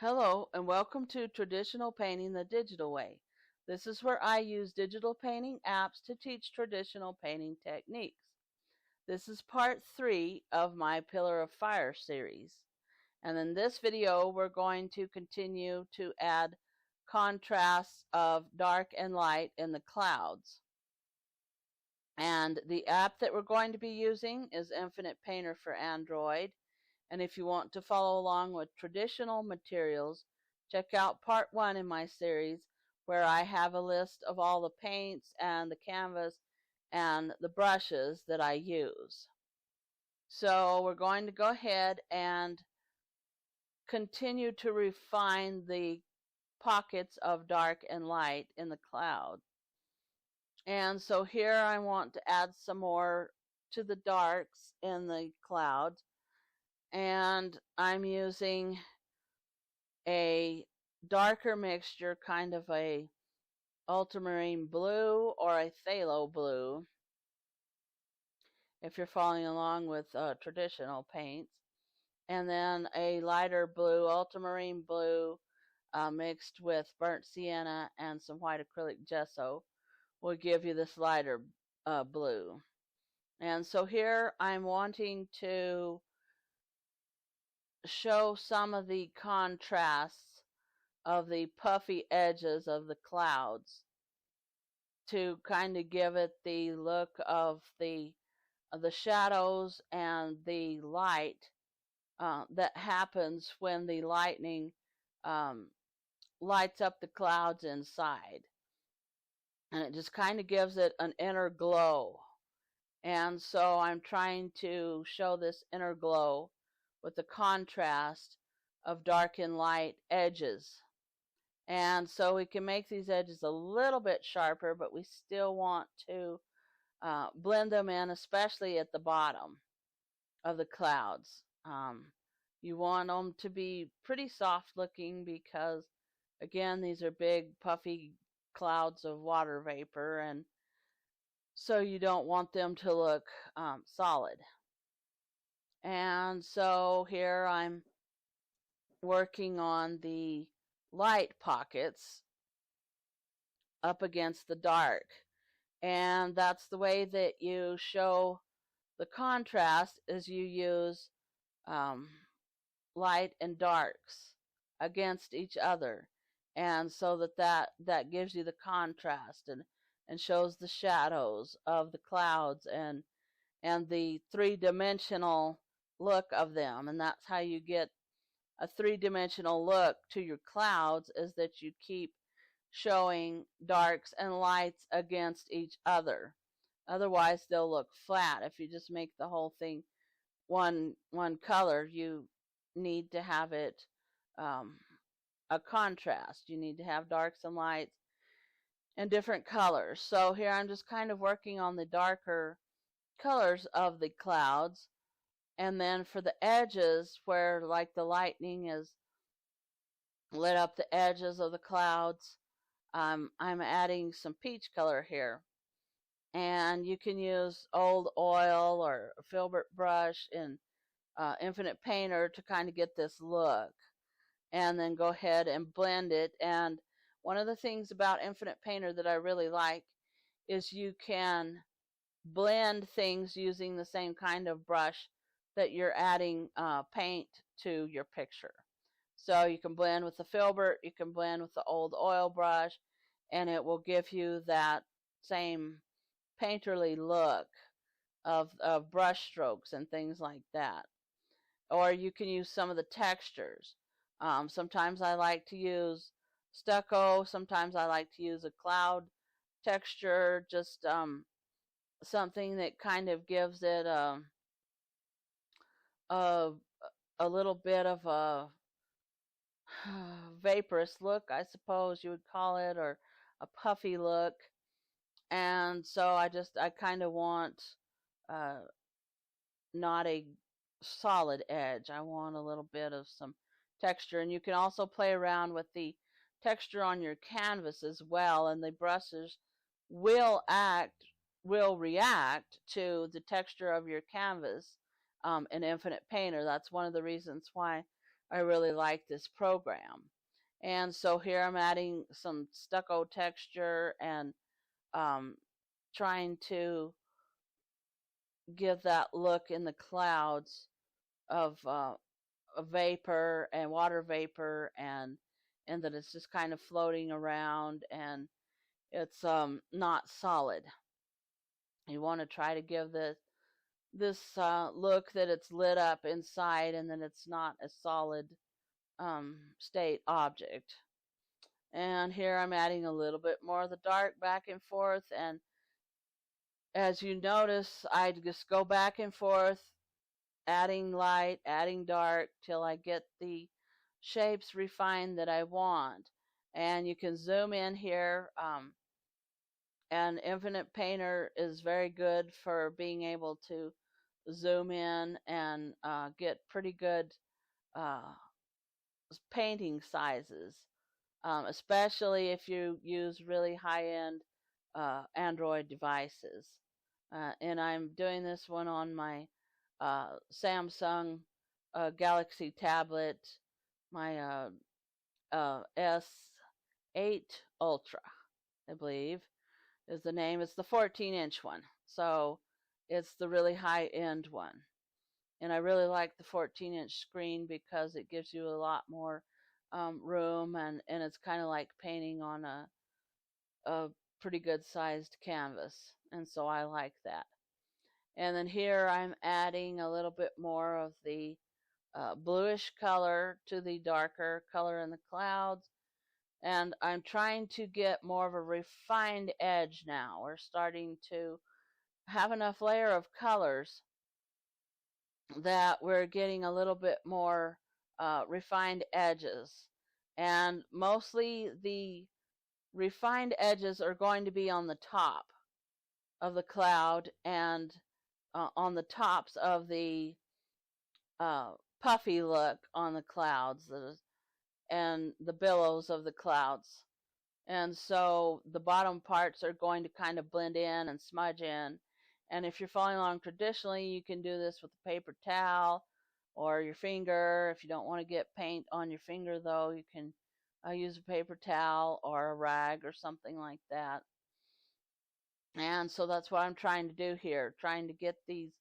Hello and welcome to Traditional Painting the Digital Way. This is where I use digital painting apps to teach traditional painting techniques. This is part 3 of my Pillar of Fire series. And in this video we're going to continue to add contrasts of dark and light in the clouds. And the app that we're going to be using is Infinite Painter for Android. And if you want to follow along with traditional materials, check out part 1 in my series where I have a list of all the paints and the canvas and the brushes that I use. So we're going to go ahead and continue to refine the pockets of dark and light in the cloud. And so here I want to add some more to the darks in the clouds. And I'm using a darker mixture, kind of a ultramarine blue or a phthalo blue, if you're following along with traditional paints, and then a lighter blue, ultramarine blue, mixed with burnt sienna and some white acrylic gesso will give you this lighter blue. And so here I'm wanting to show some of the contrasts of the puffy edges of the clouds to kind of give it the look of the shadows and the light that happens when the lightning lights up the clouds inside. And it just kind of gives it an inner glow. And so I'm trying to show this inner glow with the contrast of dark and light edges. And so we can make these edges a little bit sharper, but we still want to blend them in, especially at the bottom of the clouds. You want them to be pretty soft looking because, again, these are big puffy clouds of water vapor, and so you don't want them to look solid. And so here I'm working on the light pockets up against the dark. And that's the way that you show the contrast, is you use light and darks against each other. And so that gives you the contrast and shows the shadows of the clouds and the three-dimensional look of them. And that's how you get a three-dimensional look to your clouds, is that you keep showing darks and lights against each other. Otherwise they'll look flat. If you just make the whole thing one color, you need to have it a contrast. You need to have darks and lights and different colors. So here I'm just kind of working on the darker colors of the clouds. And then for the edges, where like the lightning is lit up the edges of the clouds, I'm adding some peach color here. And you can use old oil or a filbert brush in Infinite Painter to kind of get this look. And then go ahead and blend it. And one of the things about Infinite Painter that I really like is you can blend things using the same kind of brush that you're adding paint to your picture. So you can blend with the filbert, you can blend with the old oil brush, and it will give you that same painterly look of brush strokes and things like that. Or you can use some of the textures. Sometimes I like to use stucco, sometimes I like to use a cloud texture, just something that kind of gives it a little bit of a vaporous look, I suppose you would call it, or a puffy look. And so I kind of want not a solid edge. I want a little bit of some texture. And you can also play around with the texture on your canvas as well, and the brushes will react to the texture of your canvas in Infinite Painter. That's one of the reasons why I really like this program. And so here I'm adding some stucco texture and um, trying to give that look in the clouds of vapor and water vapor, and that it's just kind of floating around, and it's not solid. You want to try to give this look that it's lit up inside and that it's not a solid state object. And here I'm adding a little bit more of the dark back and forth, and as you notice, I just go back and forth, adding light, adding dark, till I get the shapes refined that I want. And you can zoom in here, and Infinite Painter is very good for being able to zoom in and get pretty good uh, painting sizes, especially if you use really high-end Android devices. And I'm doing this one on my Samsung Galaxy tablet, my S8 Ultra, I believe is the name. It's the 14-inch one, so it's the really high-end one. And I really like the 14-inch screen because it gives you a lot more room, and it's kind of like painting on a pretty good sized canvas, and so I like that. And then here I'm adding a little bit more of the bluish color to the darker color in the clouds, and I'm trying to get more of a refined edge now. We're starting to have enough layer of colors that we're getting a little bit more refined edges, and mostly the refined edges are going to be on the top of the cloud and on the tops of the puffy look on the clouds and the billows of the clouds. And so the bottom parts are going to kind of blend in and smudge in. And if you're following along traditionally, you can do this with a paper towel or your finger. If you don't want to get paint on your finger, though, you can use a paper towel or a rag or something like that. And so that's what I'm trying to do here, trying to get these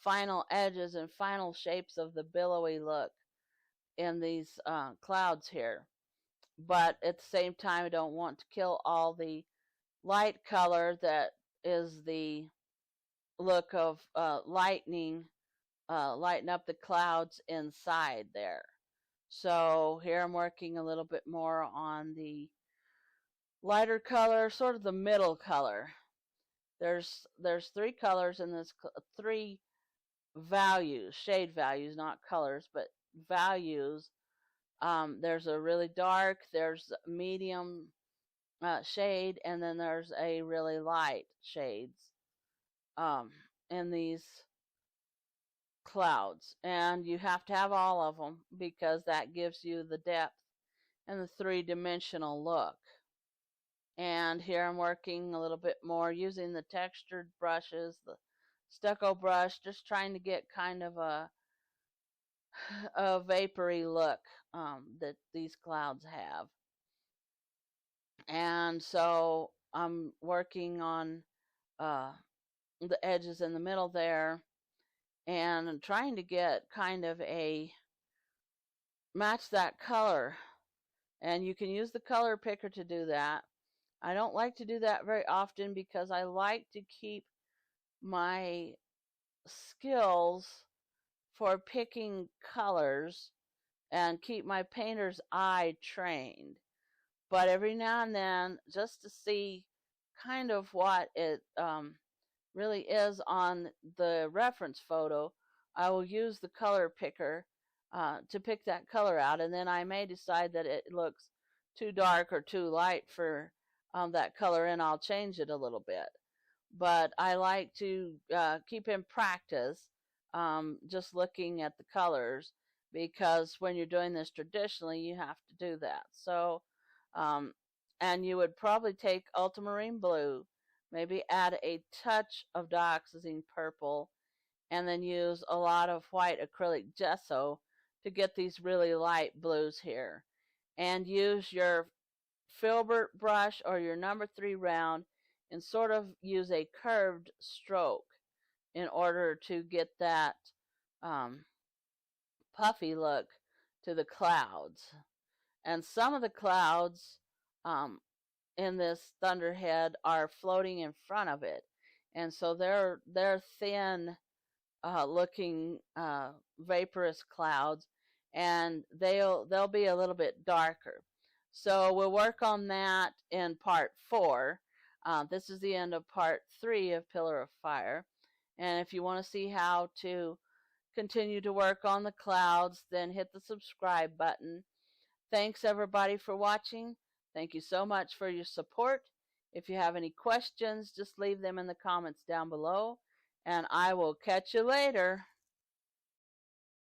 final edges and final shapes of the billowy look in these clouds here. But at the same time, I don't want to kill all the light color that is the look of lighten up the clouds inside there. So here I'm working a little bit more on the lighter color, sort of the middle color. There's three colors in this, three values, shade values, not colors, but values. There's a really dark, there's medium shade, and then there's a really light shades in these clouds. And you have to have all of them because that gives you the depth and the three-dimensional look. And here I'm working a little bit more using the textured brushes, the stucco brush, just trying to get kind of a vapory look that these clouds have. And so I'm working on the edges in the middle there and trying to get kind of a match that color. And you can use the color picker to do that. I don't like to do that very often because I like to keep my skills for picking colors and keep my painter's eye trained. But every now and then, just to see kind of what it really is on the reference photo, I will use the color picker to pick that color out, and then I may decide that it looks too dark or too light for that color, and I'll change it a little bit. But I like to keep in practice just looking at the colors, because when you're doing this traditionally, you have to do that. So, and you would probably take ultramarine blue, maybe add a touch of dioxazine purple, and then use a lot of white acrylic gesso to get these really light blues here. And use your filbert brush or your number 3 round and sort of use a curved stroke in order to get that um, puffy look to the clouds. And some of the clouds in this thunderhead are floating in front of it, and so they're thin looking vaporous clouds, and they'll be a little bit darker. So we'll work on that in part 4. This is the end of part 3 of Pillar of Fire, and if you want to see how to continue to work on the clouds, then hit the subscribe button. Thanks everybody for watching. Thank you so much for your support. If you have any questions, just leave them in the comments down below, and I will catch you later.